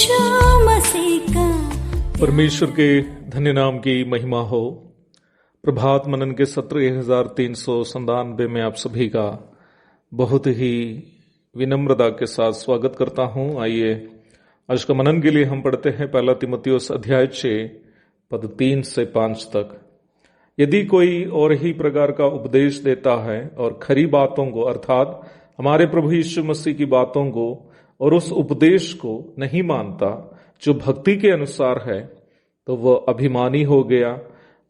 यीशु मसीह का। परमेश्वर के धन्य नाम की महिमा हो। प्रभात मनन के सत्र 1397 में आप सभी का बहुत ही विनम्रता के साथ स्वागत करता हूं। आइए आज का मनन के लिए हम पढ़ते हैं पहला तीमुथियुस अध्याय 6 पद 3 से 5 तक। यदि कोई और ही प्रकार का उपदेश देता है और खरी बातों को अर्थात हमारे प्रभु यीशु मसीह की बातों को और उस उपदेश को नहीं मानता जो भक्ति के अनुसार है, तो वह अभिमानी हो गया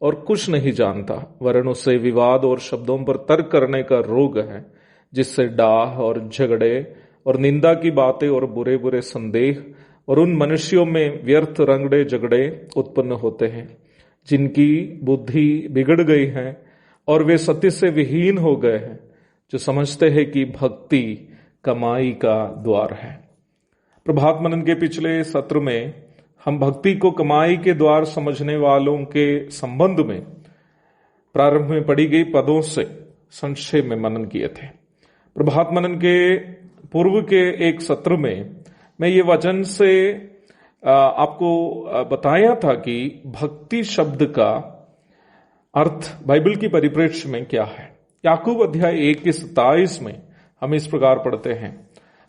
और कुछ नहीं जानता, वरन उसे विवाद और शब्दों पर तर्क करने का रोग है, जिससे डाह और झगड़े और निंदा की बातें और बुरे बुरे संदेह और उन मनुष्यों में व्यर्थ रंगड़े झगड़े उत्पन्न होते हैं, जिनकी बुद्धि बिगड़ गई है और वे सत्य से विहीन हो गए हैं, जो समझते हैं कि भक्ति कमाई का द्वार है। प्रभात मनन के पिछले सत्र में हम भक्ति को कमाई के द्वार समझने वालों के संबंध में प्रारंभ में पढ़ी गई पदों से संक्षेप में मनन किए थे। प्रभात मनन के पूर्व के एक सत्र में मैं ये वचन से आपको बताया था कि भक्ति शब्द का अर्थ बाइबल की परिप्रेक्ष्य में क्या है। याकूब अध्याय 1 के 27 में हम इस प्रकार पढ़ते हैं,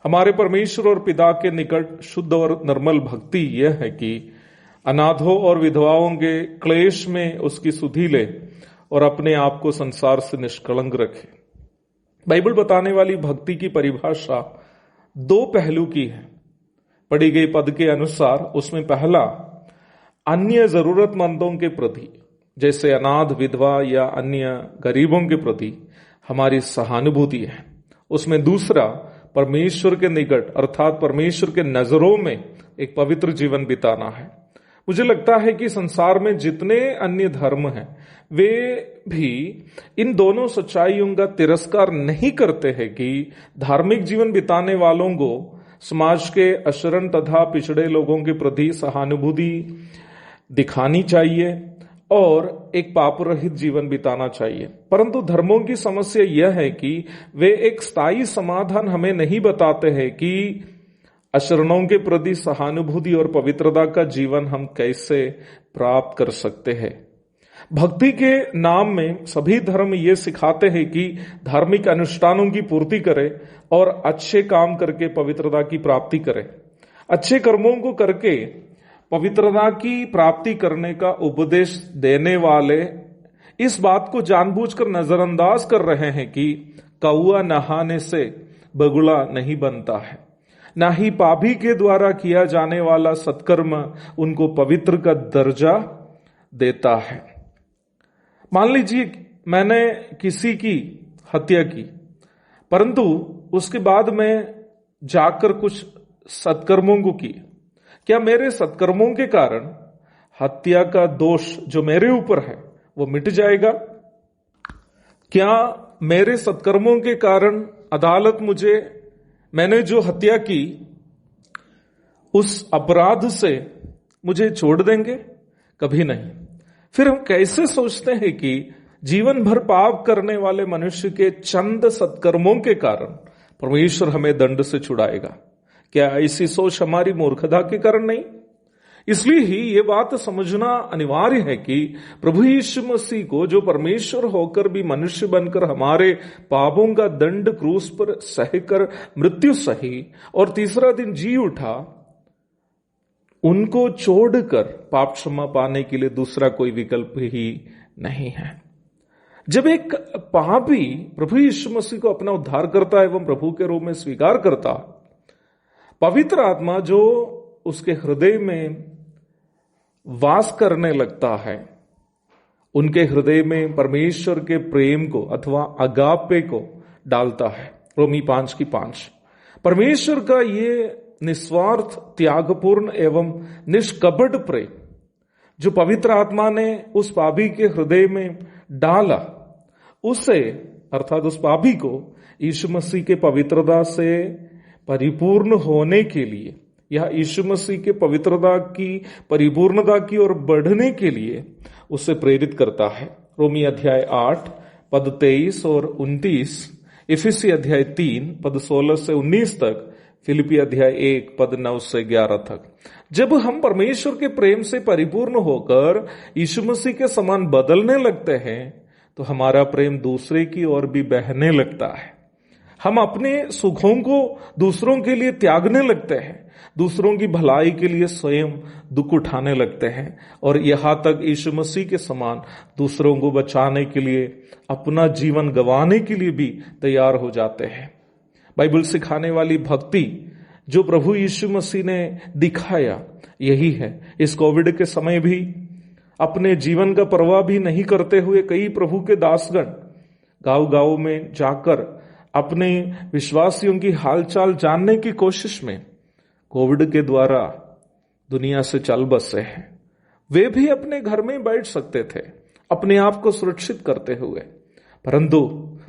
हमारे परमेश्वर और पिता के निकट शुद्ध और निर्मल भक्ति यह है कि अनाथों और विधवाओं के क्लेश में उसकी सुधि ले और अपने आप को संसार से निष्कलंक रखे। बाइबल बताने वाली भक्ति की परिभाषा दो पहलू की है। पढ़ी गई पद के अनुसार उसमें पहला अन्य जरूरतमंदों के प्रति, जैसे अनाथ, विधवा या अन्य गरीबों के प्रति हमारी सहानुभूति है। उसमें दूसरा परमेश्वर के निकट अर्थात परमेश्वर के नजरों में एक पवित्र जीवन बिताना है। मुझे लगता है कि संसार में जितने अन्य धर्म हैं वे भी इन दोनों सच्चाइयों का तिरस्कार नहीं करते हैं कि धार्मिक जीवन बिताने वालों को समाज के अशरण तथा पिछड़े लोगों के प्रति सहानुभूति दिखानी चाहिए और एक पाप रहित जीवन बिताना चाहिए। परंतु धर्मों की समस्या यह है कि वे एक स्थायी समाधान हमें नहीं बताते हैं कि अशरणों के प्रति सहानुभूति और पवित्रता का जीवन हम कैसे प्राप्त कर सकते हैं। भक्ति के नाम में सभी धर्म ये सिखाते हैं कि धार्मिक अनुष्ठानों की पूर्ति करें और अच्छे काम करके पवित्रता की प्राप्ति करें। अच्छे कर्मों को करके पवित्रता की प्राप्ति करने का उपदेश देने वाले इस बात को जानबूझकर नजरअंदाज कर रहे हैं कि कौआ नहाने से बगुला नहीं बनता है, ना ही पापी के द्वारा किया जाने वाला सत्कर्म उनको पवित्र का दर्जा देता है। मान लीजिए मैंने किसी की हत्या की, परंतु उसके बाद मैं जाकर कुछ सत्कर्मों को किए। क्या मेरे सत्कर्मों के कारण हत्या का दोष जो मेरे ऊपर है वो मिट जाएगा? क्या मेरे सत्कर्मों के कारण अदालत मैंने जो हत्या की उस अपराध से मुझे छोड़ देंगे? कभी नहीं। फिर हम कैसे सोचते हैं कि जीवन भर पाप करने वाले मनुष्य के चंद सत्कर्मों के कारण परमेश्वर हमें दंड से छुड़ाएगा? क्या ऐसी सोच हमारी मूर्खता के कारण नहीं? इसलिए ही ये बात समझना अनिवार्य है कि प्रभु यीशु मसीह को, जो परमेश्वर होकर भी मनुष्य बनकर हमारे पापों का दंड क्रूस पर सहकर मृत्यु सही और तीसरा दिन जी उठा, उनको छोड़कर पाप क्षमा पाने के लिए दूसरा कोई विकल्प ही नहीं है। जब एक पापी प्रभु यीशु मसीह को अपना उद्धारकर्ता एवं प्रभु के रूप में स्वीकार करता, पवित्र आत्मा जो उसके हृदय में वास करने लगता है, उनके हृदय में परमेश्वर के प्रेम को अथवा अगापे को डालता है। रोमी 5:5। परमेश्वर का ये निस्वार्थ, त्यागपूर्ण एवं निष्कपट प्रेम जो पवित्र आत्मा ने उस पापी के हृदय में डाला, उसे अर्थात उस पापी को यीशु मसीह के पवित्रता से परिपूर्ण होने के लिए या यीशु मसीह के पवित्रता की परिपूर्णता की ओर बढ़ने के लिए उसे प्रेरित करता है। रोमी अध्याय 8 पद 23 और 29, इफिसी अध्याय 3 पद 16 से 19 तक फिलिपी अध्याय 1 पद 9 से 11 तक। जब हम परमेश्वर के प्रेम से परिपूर्ण होकर यीशु मसीह के समान बदलने लगते हैं तो हमारा प्रेम दूसरे की ओर भी बहने लगता है। हम अपने सुखों को दूसरों के लिए त्यागने लगते हैं, दूसरों की भलाई के लिए स्वयं दुख उठाने लगते हैं और यहां तक यीशु मसीह के समान दूसरों को बचाने के लिए अपना जीवन गंवाने के लिए भी तैयार हो जाते हैं। बाइबल सिखाने वाली भक्ति जो प्रभु यीशु मसीह ने दिखाया यही है। इस कोविड के समय भी अपने जीवन का परवाह भी नहीं करते हुए कई प्रभु के दासगण गांव गांव में जाकर अपने विश्वासियों की हालचाल जानने की कोशिश में कोविड के द्वारा दुनिया से चल बसे हैं। वे भी अपने घर में बैठ सकते थे अपने आप को सुरक्षित करते हुए, परंतु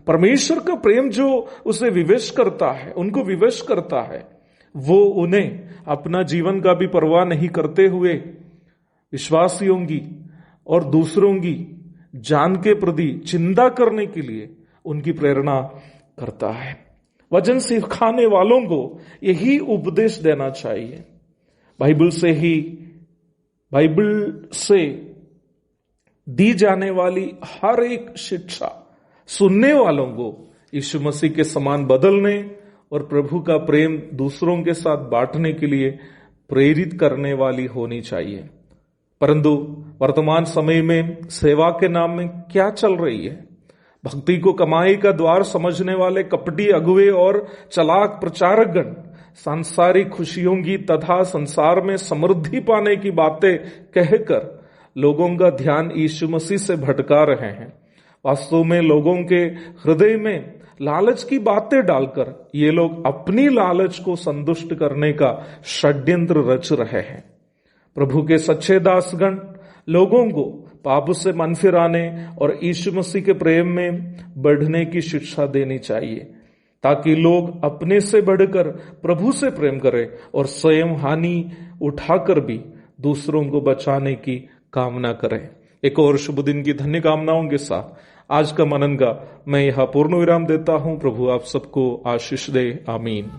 परमेश्वर का प्रेम जो उसे विवश करता है, उनको विवश करता है, वो उन्हें अपना जीवन का भी परवाह नहीं करते हुए विश्वासियों की और दूसरों की जान के प्रति चिंता करने के लिए उनकी प्रेरणा करता है। वचन सिखाने वालों को यही उपदेश देना चाहिए। बाइबल से दी जाने वाली हर एक शिक्षा सुनने वालों को यीशु मसीह के समान बदलने और प्रभु का प्रेम दूसरों के साथ बांटने के लिए प्रेरित करने वाली होनी चाहिए। परंतु वर्तमान समय में सेवा के नाम में क्या चल रही है? भक्ति को कमाई का द्वार समझने वाले कपटी अगुवे और चलाक प्रचारकगण सांसारिक खुशियों की तथा संसार में समृद्धि पाने की बातें कहकर लोगों का ध्यान यीशु मसीह से भटका रहे हैं। वास्तव में लोगों के हृदय में लालच की बातें डालकर ये लोग अपनी लालच को संतुष्ट करने का षड्यंत्र रच रहे हैं। प्रभु के सच्चे दासगण लोगों को पाप से मन फिराने और यीशु मसीह के प्रेम में बढ़ने की शिक्षा देनी चाहिए, ताकि लोग अपने से बढ़कर प्रभु से प्रेम करें और स्वयं हानि उठाकर भी दूसरों को बचाने की कामना करें। एक और शुभ दिन की धन्य कामनाओं के साथ आज का मनन का मैं यहाँ पूर्ण विराम देता हूँ। प्रभु आप सबको आशीष दे। आमीन।